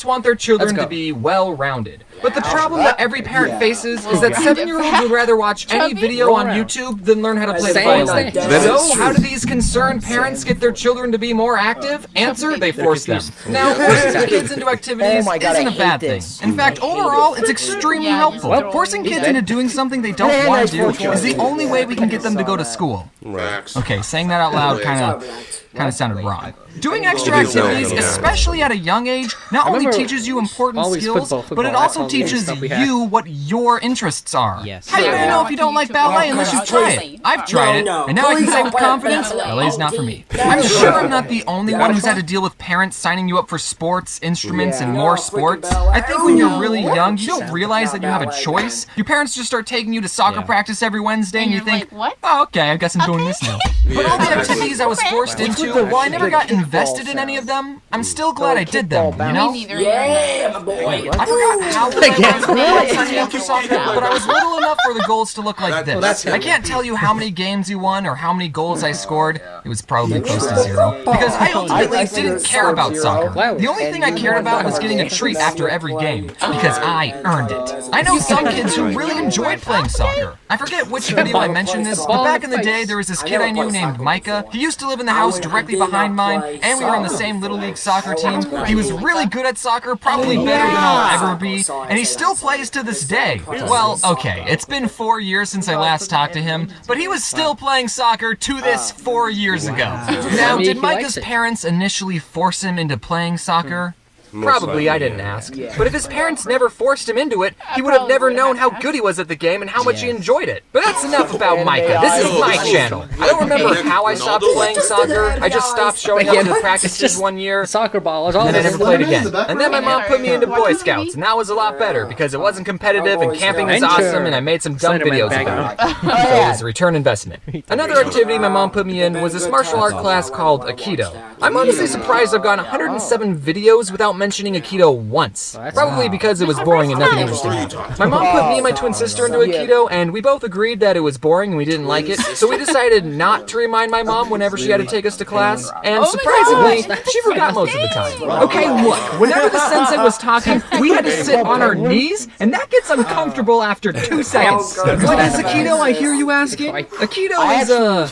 want their children to be well-rounded. But the problem that every parent faces is that 7-year-olds would rather watch any video on YouTube than learn how to play the violin. So, how do these concerned parents get their children to be more active? Answer, they force them. Now, forcing kids into activities isn't a bad thing. In fact, overall, it's extremely helpful. Forcing kids into doing something they don't want to do is the only way we can get them to go to school. Okay, saying that out loud kind of sounded wrong. Doing extra activities, especially at a young age, not only teaches you important skills, but it also teaches you what your interests are. How are you gonna know if you don't like ballet unless you try it? I've tried it, and now I can say with confidence, ballet's not for me. I'm sure I'm not the only one who's had to deal with parents signing you up for sports, instruments, and more sports. I think when you're really young, you don't realize that you have a choice. Your parents just start taking you to soccer practice every Wednesday, and you think, oh, okay, I guess I'm doing this now. But all the activities I was forced into, while I never got invested in any of them, I'm still glad I did them, you know? Yeah, my boy. I forgot how old I was when I signed up for soccer, but I was little enough for the goals to look like this. I can't tell you how many games you won or how many goals I scored. It was probably close to 0. Because I ultimately didn't care about soccer. The only thing I cared about was getting a treat after every game, because I earned it. I know some kids who really enjoyed playing soccer. I forget which video I mentioned this, but back in the day, there was this kid I knew named Micah. He used to live in the house directly behind mine, and we were on the same Little League soccer team. He was really good at soccer, probably better than I'll ever be, and he still plays to this day. Well, okay, it's been 4 years since I last talked to him, but he was still playing soccer to this 4 years ago. Now, did Micah's parents initially force him into playing soccer? Probably, I didn't ask. But if his parents never forced him into it, he would have never known how good he was at the game and how much he enjoyed it. But that's enough about Micah. This is my channel. I don't remember how I stopped playing soccer. I just stopped showing up to the practices one year. Soccer ball. And then I never played again. And then my mom put me into Boy Scouts, and that was a lot better because it wasn't competitive and camping was awesome, and I made some dumb videos about it. So it was a return investment. Another activity my mom put me in was this martial art class called Aikido. I'm honestly surprised I've gone 107 videos without mentioning Aikido once. Probably because it was boring and nothing interesting happened. My mom put me and my twin sister into Aikido, and we both agreed that it was boring and we didn't like it, so we decided not to remind my mom whenever she had to take us to class, and surprisingly, she forgot most of the time. Okay, look, whenever the sensei was talking, we had to sit on our knees, and that gets uncomfortable after 2 seconds. What is Aikido, I hear you asking? Aikido is a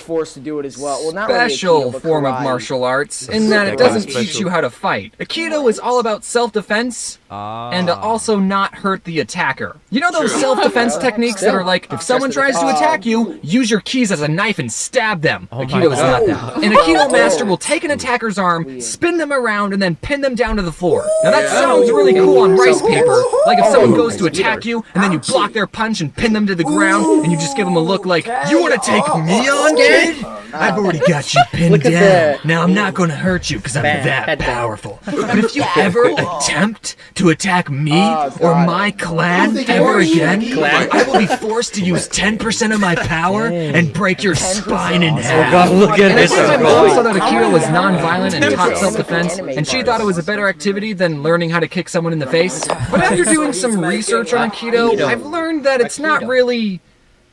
special form of martial arts, in that it doesn't teach you how to fight. Aikido is all about self-defense, and to also not hurt the attacker. You know those self-defense techniques that are like, if someone tries to attack you, use your keys as a knife and stab them. Aikido is not that. An Aikido master will take an attacker's arm, spin them around, and then pin them down to the floor. Now that sounds really cool on rice paper, like if someone goes to attack you, and then you block their punch and pin them to the ground, and you just give them a look like, you want to take me on, kid? I've already got you pinned down. Now I'm not going to hurt you because I'm that powerful. But if you ever attempt to attack me or my clan ever again, I will be forced to use 10% of my power and break your spine in half. God, look at this. My mom saw that Aikido was non-violent and taught self-defense, and she thought it was a better activity than learning how to kick someone in the face. But after doing some research on Aikido, I've learned that it's not really...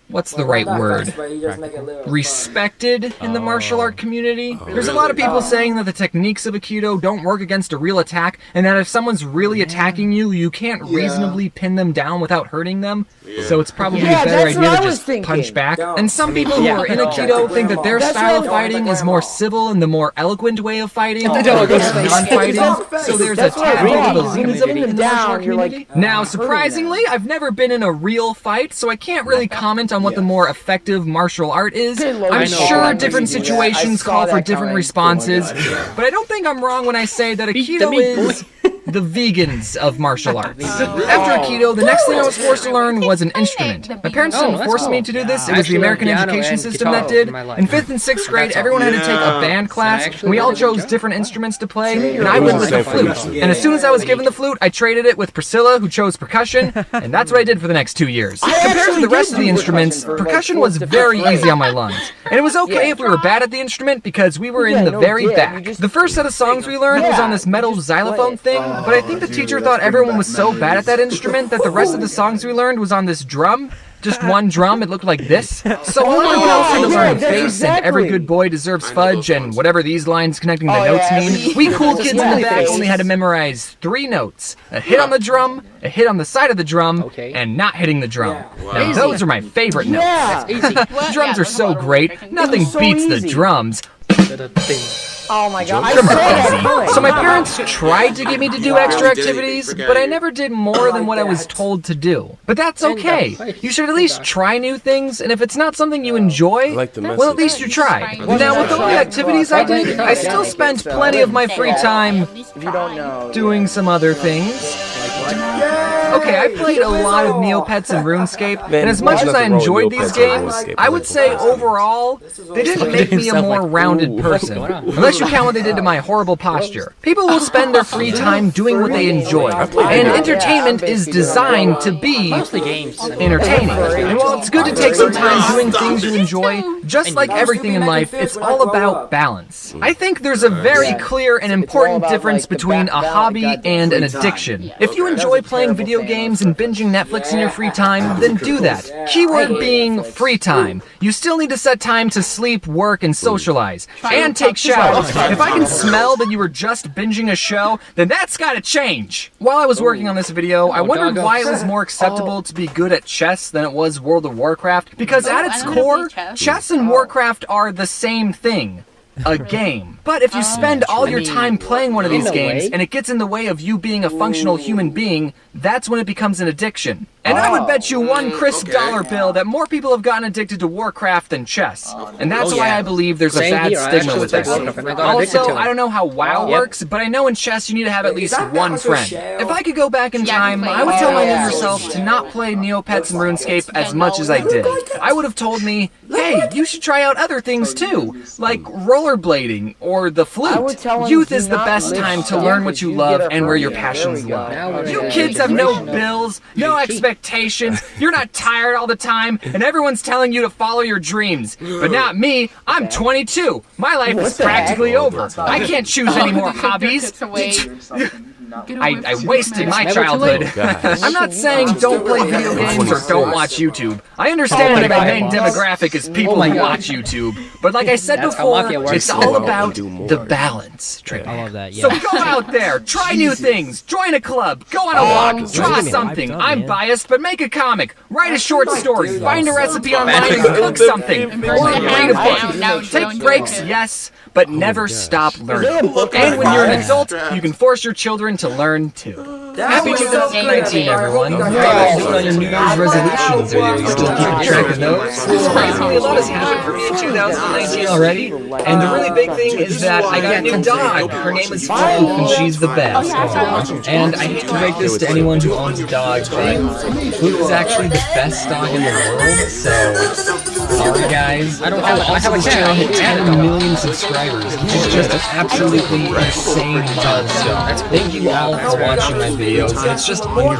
what's the right word? Respected in the martial art community. There's a lot of people saying that the techniques of Aikido don't work against a real attack, and that if someone's really attacking you, you can't reasonably pin them down without hurting them. So it's probably a better idea to just punch back. And some people who are in Aikido think that their style of fighting is more civil and the more eloquent way of fighting, non-fighting. So there's a tad of elitism in the martial art community. Now, surprisingly, I've never been in a real fight, so I can't really comment on what the more effective martial art is. I'm sure different situations call for different responses, but I don't think I'm wrong when I say that Aikido is the vegans of martial arts. After Aikido, the next thing I was forced to learn was an instrument. My parents didn't force me to do this, it was the American education system that did. In 5th and 6th grade, everyone had to take a band class, and we all chose different instruments to play, and I went with the flute. And as soon as I was given the flute, I traded it with Priscilla, who chose percussion, and that's what I did for the next 2 years. Compared to the rest of the instruments, percussion was very easy on my lungs. And it was okay if we were bad at the instrument because we were in the very back. The first set of songs we learned was on this metal xylophone thing, but I think the teacher thought everyone was so bad at that instrument that the rest of the songs we learned was on this drum. Just one drum, it looked like this. So I want to go to learn face and every good boy deserves fudge and whatever these lines connecting the notes mean. We cool kids in the back only had to memorize 3 notes. A hit on the drum, a hit on the side of the drum, and not hitting the drum. Now those are my favorite notes. Drums are so great, nothing beats the drums. Oh my god. Drums are easy. So my parents tried to get me to do extra activities, but I never did more than what I was told to do. But that's okay. You should at least try new things, and if it's not something you enjoy, well, at least you tried. Now, with all the activities I did, I still spent plenty of my free time doing some other things. Okay, I played a lot of Neopets and RuneScape, and as much as I enjoyed these games, I would say overall, they didn't make me a more rounded person. Unless you count what they did to my horrible posture. People will spend their free time doing what they enjoy, and entertainment is designed to be entertaining. And while it's good to take some time doing things you enjoy, just like everything in life, it's all about balance. I think there's a very clear and important difference between a hobby and an addiction. If you enjoy playing video games and binging Netflix in your free time, then do that. Keyword being free time. You still need to set time to sleep, work, and socialize, and take showers. If I can smell that you were just binging a show, then that's gotta change. While I was working on this video, I wondered why it was more acceptable to be good at chess than it was World of Warcraft, because at its core, chess and Warcraft are the same thing. A game. But if you spend all your time playing one of these games and it gets in the way of you being a functional human being, that's when it becomes an addiction. And I would bet you one crisp dollar bill that more people have gotten addicted to Warcraft than chess. And that's why I believe there's a bad stigma with this. Also, I don't know how WoW works, but I know in chess you need to have at least one friend. If I could go back in time, I would tell my younger self to not play Neopets and RuneScape as much as I did. I would have told me, hey, you should try out other things too, like rollerblading or the flute. Youth is the best time to learn what you love and where your passions lie. You kids have no bills, no expectations, you're not tired all the time, and everyone's telling you to follow your dreams. But not me, I'm 22. My life is practically over. I can't choose any more hobbies. I wasted my childhood. I'm not saying don't play video games or don't watch YouTube. I understand that my main demographic is people who watch YouTube. But like I said before, it's all about the balance. I love that, So go out there, try new things, join a club, go on a walk, draw something. I'm biased, but make a comic, write a short story, find a recipe online and cook something, or read a book. Take breaks, yes, but never stop learning. And when you're an adult, you can force your children to learn too. Happy 2019, everyone. How are you doing on your New Year's resolutions? Are you still keeping track of those? Surprisingly, a lot has happened for me in 2019 already. And the really big thing is that I got a new dog. Her name is Floof, and she's the best. And I hate to break this to anyone who owns a dog, but Floof is actually the best dog in the world. So, sorry guys. I have a channel hit 10 million subscribers, which is just absolutely insane milestone. Thank you all for watching my videos, and it's just unreal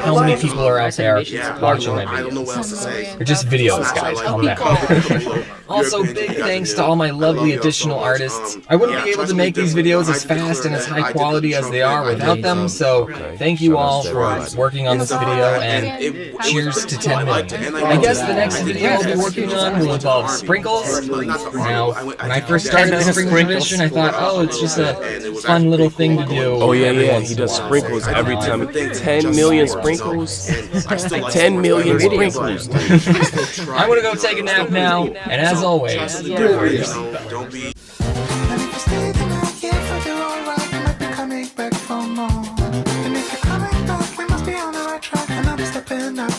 how many people are out there watching my videos. They're just videos, guys, calm down. Also, big thanks to all my lovely additional artists. I wouldn't be able to make these videos as fast and as high quality as they are without them, so thank you all for working on this video, and cheers to 10 million. I guess the next video I'll be working on will involve sprinkles. Now, when I first started the sprinkle tradition, I thought, oh, it's just a fun little thing to do. Oh yeah, he does sprinkles every time. 10 million sprinkles? 10 million sprinkles. I'm gonna go take a nap now, and as always, wear your seatbelt.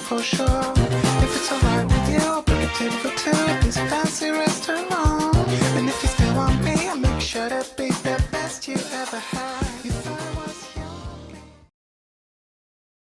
For sure. If it's alright with you, I'll bring a table for two at this fancy restaurant. And if you still want me, I'll make sure that